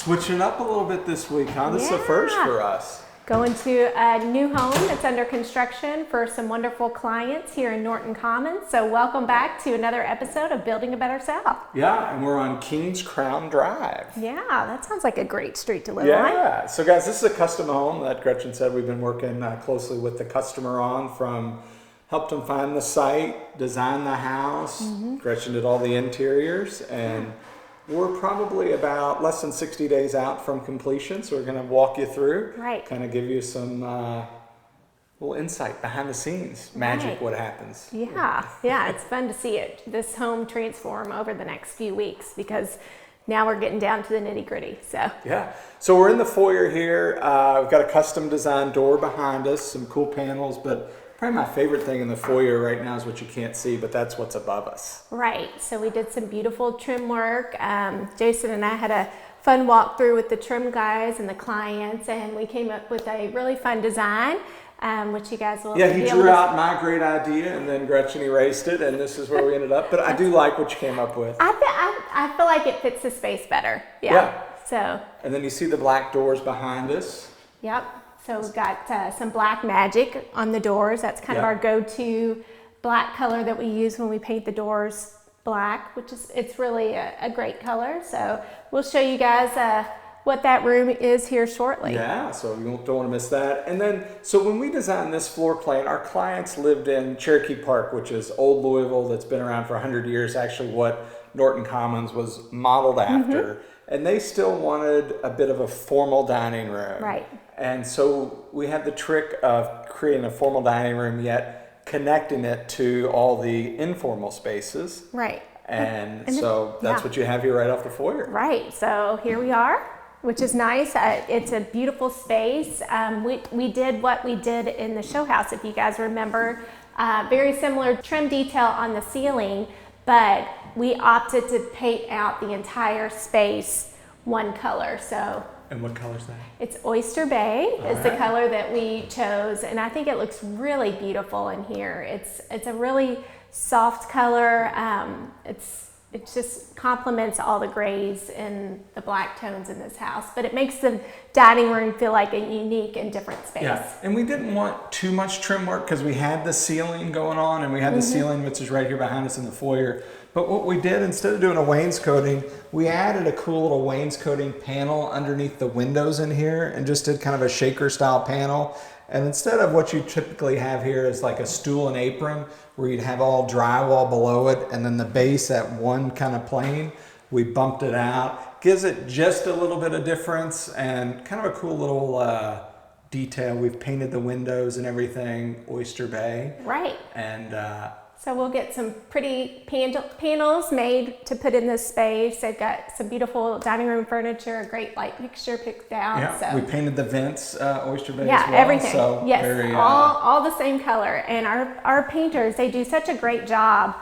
Switching it up a little bit this week, huh? This is a first for us. Going to a new home that's under construction for some wonderful clients here in Norton Commons. So welcome back to another episode of Building a Better South. Yeah, and we're on Kings Crown Drive. Yeah, that sounds like a great street to live on. Yeah, so guys, this is a custom home that Gretchen said we've been working closely with the customer on, from helped them find the site, design the house. Gretchen did all the interiors, and we're probably about less than 60 days out from completion, so we're going to walk you through, kind of give you some little insight behind the scenes, magic, what happens. Yeah, it's fun to see this home transform over the next few weeks, because now we're getting down to the nitty gritty. So we're in the foyer here. We've got a custom designed door behind us, some cool panels, but probably my favorite thing in the foyer right now is what you can't see, but that's what's above us. Right, so we did some beautiful trim work. Jason and I had a fun walkthrough with the trim guys and the clients, and we came up with a really fun design, which you guys will he drew out my great idea, and then Gretchen erased it, and this is where we ended up. But I do like what you came up with. I feel like it fits the space better. So. And then you see the black doors behind us. Yep. So we've got some black magic on the doors. That's kind of our go-to black color that we use when we paint the doors black, it's really a great color. So we'll show you guys what that room is here shortly. Yeah, so you don't want to miss that. And then, so when we designed this floor plan, our clients lived in Cherokee Park, which is old Louisville that's been around for 100 years, actually what Norton Commons was modeled after. And they still wanted a bit of a formal dining room. Right. And so we had the trick of creating a formal dining room, yet connecting it to all the informal spaces. Right. And so that's what you have here right off the foyer. Right. So here we are, which is nice. It's a beautiful space. We did what we did in the show house, if you guys remember. Very similar trim detail on the ceiling, but we opted to paint out the entire space one color. So. And what color is that? It's Oyster Bay is the color that we chose, and I think it looks really beautiful in here. It's a really soft color. It just complements all the grays and the black tones in this house, but it makes the dining room feel like a unique and different space. Yeah, and we didn't want too much trim work because we had the ceiling going on, and we had the ceiling, which is right here behind us in the foyer. But what we did, instead of doing a wainscoting, we added a cool little wainscoting panel underneath the windows in here, and just did kind of a shaker style panel. And instead of what you typically have here is like a stool and apron, where you'd have all drywall below it and then the base at one kind of plane, we bumped it out. Gives it just a little bit of difference and kind of a cool little detail. We've painted the windows and everything Oyster Bay. Right. And so we'll get some pretty panels made to put in this space. They've got some beautiful dining room furniture, a great light fixture picked out. Yeah, so we painted the vents Oyster Bay as well. Everything. So yes, very, all the same color. And our painters, they do such a great job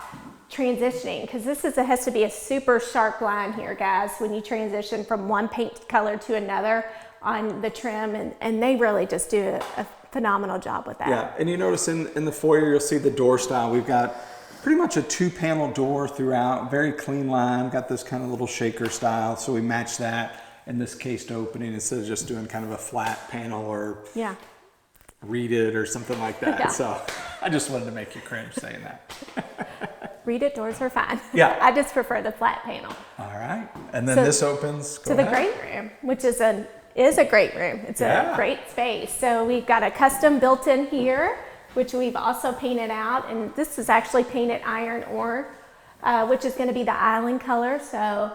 transitioning, because has to be a super sharp line here, guys, when you transition from one paint color to another on the trim, and they really just do a phenomenal job with that. Yeah, and you notice in the foyer, you'll see the door style. We've got pretty much a 2-panel door throughout, very clean line, got this kind of little shaker style, so we match that in this cased opening instead of just doing kind of a flat panel or read it or something like that. So I just wanted to make you cringe saying that. Read it doors are fine. Yeah. I just prefer the flat panel. All right, and then this opens to the great room, which is a great room. It's a great space. So we've got a custom built-in here, which we've also painted out, and this is actually painted iron ore, which is going to be the island color. So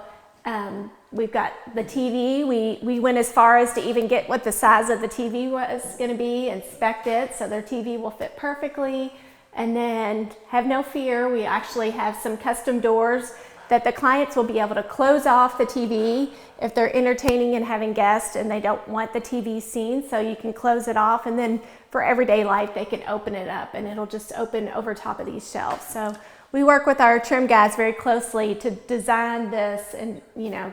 we've got the TV. We went as far as to even get what the size of the TV was going to be, inspect it, so their TV will fit perfectly. And then have no fear, we actually have some custom doors that the clients will be able to close off the TV if they're entertaining and having guests and they don't want the TV seen. So you can close it off, and then for everyday life they can open it up and it'll just open over top of these shelves. So we work with our trim guys very closely to design this and,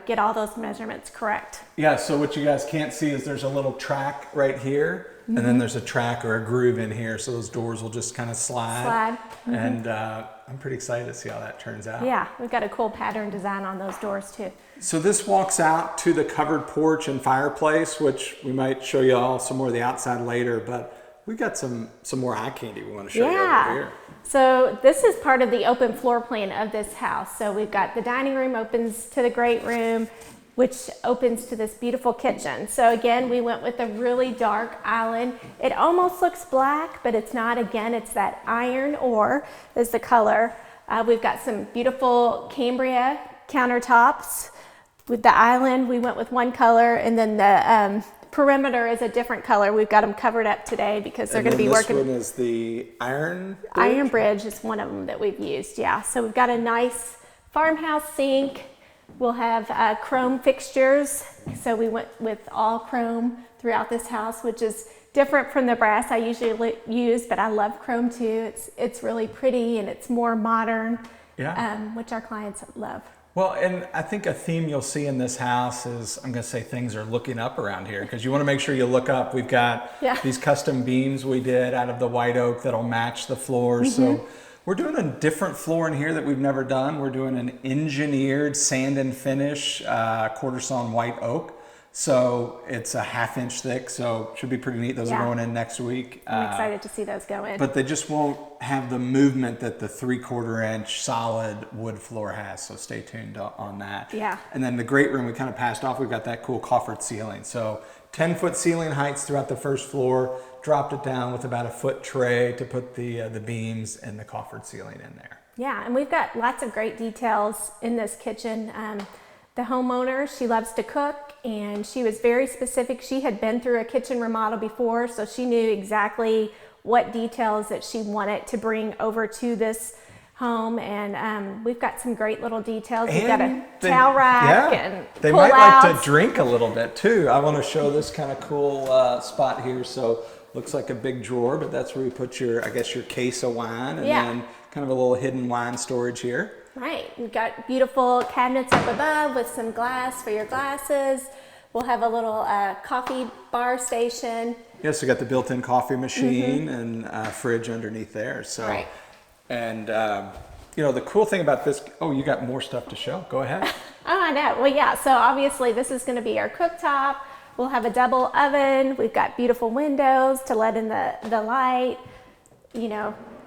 get all those measurements correct. Yeah, so what you guys can't see is there's a little track right here, and then there's a track or a groove in here, so those doors will just kind of slide. And I'm pretty excited to see how that turns out. Yeah, we've got a cool pattern design on those doors too. So this walks out to the covered porch and fireplace, which we might show you all some more of the outside later, but we got some more eye candy we want to show you over here. So this is part of the open floor plan of this house. So we've got the dining room opens to the great room, which opens to this beautiful kitchen. So again, we went with a really dark island. It almost looks black, but it's not. Again, it's that iron ore is the color. We've got some beautiful Cambria countertops. With the island, we went with one color, and then the perimeter is a different color. We've got them covered up today because they're going to be working. This one is the iron bridge? Iron bridge is one of them that we've used, yeah. So we've got a nice farmhouse sink. We'll have chrome fixtures. So we went with all chrome throughout this house, which is different from the brass I usually use, but I love chrome too. It's really pretty and it's more modern, which our clients love. Well, and I think a theme you'll see in this house is, I'm going to say things are looking up around here, because you want to make sure you look up. We've got these custom beams we did out of the white oak that'll match the floors. So we're doing a different floor in here that we've never done. We're doing an engineered sand and finish quarter sawn white oak. So it's a 1/2 inch thick, so should be pretty neat. Those are going in next week. I'm excited to see those go in. But they just won't have the movement that the 3/4 inch solid wood floor has, so stay tuned on that. Yeah. And then the great room we kind of passed off, we've got that cool coffered ceiling. So 10-foot ceiling heights throughout the first floor, dropped it down with about a foot tray to put the beams and the coffered ceiling in there. Yeah, and we've got lots of great details in this kitchen. The homeowner, she loves to cook, and she was very specific. She had been through a kitchen remodel before, so she knew exactly what details that she wanted to bring over to this home. And we've got some great little details. We've got a towel rack and they might like to drink a little bit too. I want to show this kind of cool spot here. So looks like a big drawer, but that's where you put your, I guess, your case of wine, and then kind of a little hidden wine storage here. Right, we've got beautiful cabinets up above with some glass for your glasses. We'll have a little coffee bar station. Yes, we got the built-in coffee machine and fridge underneath there. So, and the cool thing about this, you got more stuff to show. Go ahead. I know. Well, yeah. So obviously, this is going to be our cooktop. We'll have a double oven. We've got beautiful windows to let in the light.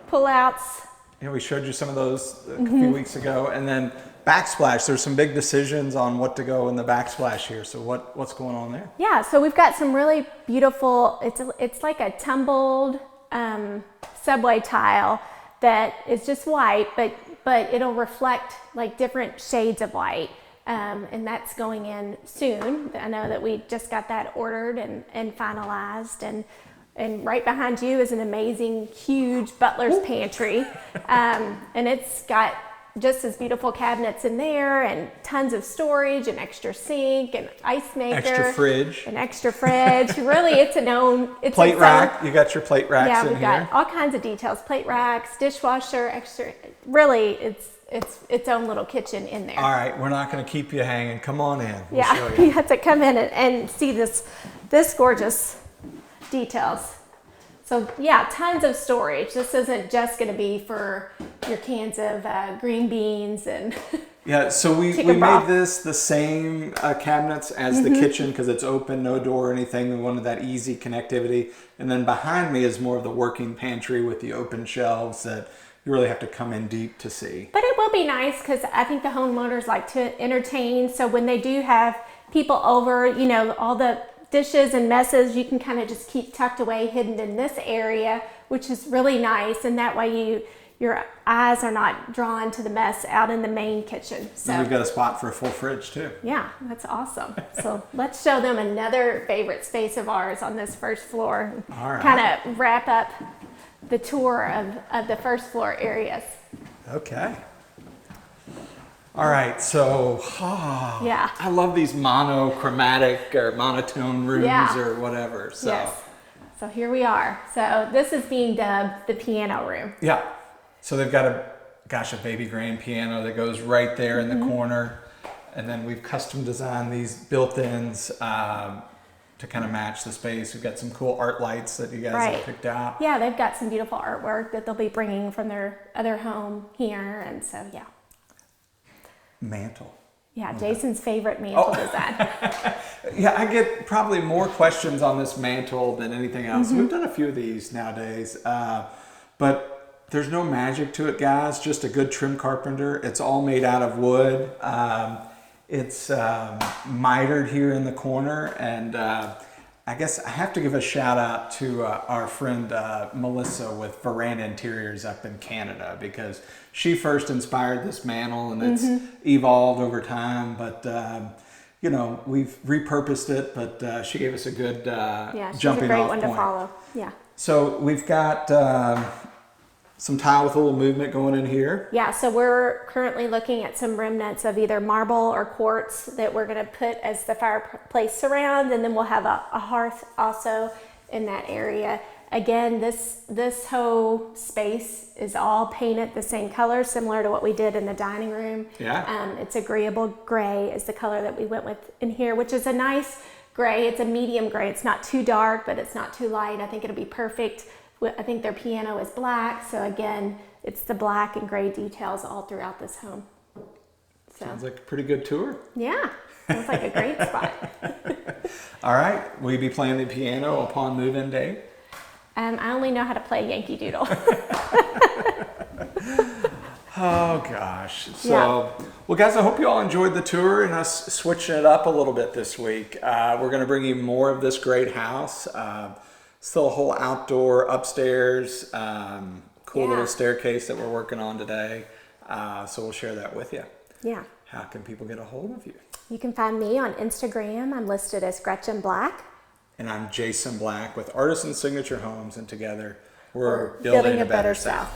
Pull-outs. We showed you some of those a few weeks ago, and then backsplash. There's some big decisions on what to go in the backsplash here. So what's going on there? Yeah, so we've got some really beautiful. It's like a tumbled subway tile that is just white, but it'll reflect like different shades of white, and that's going in soon. I know that we just got that ordered and finalized, and right behind you is an amazing, huge butler's pantry. And it's got just as beautiful cabinets in there, and tons of storage, an extra sink, an ice maker. Extra fridge. An extra fridge. Really, it's an own. It's plate rack. You got your plate racks in here. Yeah, we've got all kinds of details. Plate racks, dishwasher, extra. Really, it's its own little kitchen in there. All right, we're not going to keep you hanging. Come on in. We'll show you. You have to come in and see this gorgeous details. So yeah, tons of storage. This isn't just going to be for your cans of green beans and yeah. So we made this the same cabinets as the kitchen, because it's open, no door or anything. We wanted that easy connectivity. And then behind me is more of the working pantry with the open shelves that you really have to come in deep to see. But it will be nice, because I think the homeowners like to entertain. So when they do have people over, all the dishes and messes, you can kind of just keep tucked away, hidden in this area, which is really nice. And that way your eyes are not drawn to the mess out in the main kitchen. So and we've got a spot for a full fridge too. Yeah, that's awesome. So let's show them another favorite space of ours on this first floor. All right. Kind of wrap up the tour of the first floor areas. Okay. All right, so I love these monochromatic or monotone rooms or whatever. So. Yes. So here we are. So this is being dubbed the piano room. Yeah. So they've got gosh, a baby grand piano that goes right there in the corner. And then we've custom designed these built-ins to kind of match the space. We've got some cool art lights that you guys have picked out. Yeah, they've got some beautiful artwork that they'll be bringing from their other home here. And so, yeah. Mantle. Yeah, Jason's favorite mantle design. Yeah, I get probably more questions on this mantle than anything else. We've done a few of these nowadays, but there's no magic to it, guys. Just a good trim carpenter. It's all made out of wood. It's mitered here in the corner, and I guess I have to give a shout out to our friend Melissa with Veranda Interiors up in Canada, because she first inspired this mantle, and it's evolved over time. But you know, we've repurposed it, but she gave us a good jumping off point. To follow. Yeah. So we've got some tile with a little movement going in here. Yeah, so we're currently looking at some remnants of either marble or quartz that we're going to put as the fireplace surround, and then we'll have a hearth also in that area. Again, this whole space is all painted the same color, similar to what we did in the dining room. Yeah. It's agreeable gray is the color that we went with in here, which is a nice gray. It's a medium gray. It's not too dark, but it's not too light. I think it'll be perfect. I think their piano is black, so again, it's the black and gray details all throughout this home. So, sounds like a pretty good tour. Yeah, sounds like a great spot. All right, will you be playing the piano upon move-in day? I only know how to play Yankee Doodle. Oh gosh. So, well guys, I hope you all enjoyed the tour and us switching it up a little bit this week. We're going to bring you more of this great house. Still a whole outdoor upstairs, cool little staircase that we're working on today. So we'll share that with you. Yeah. How can people get a hold of you? You can find me on Instagram. I'm listed as Gretchen Black. And I'm Jason Black with Artisan Signature Homes, and together we're building a better South.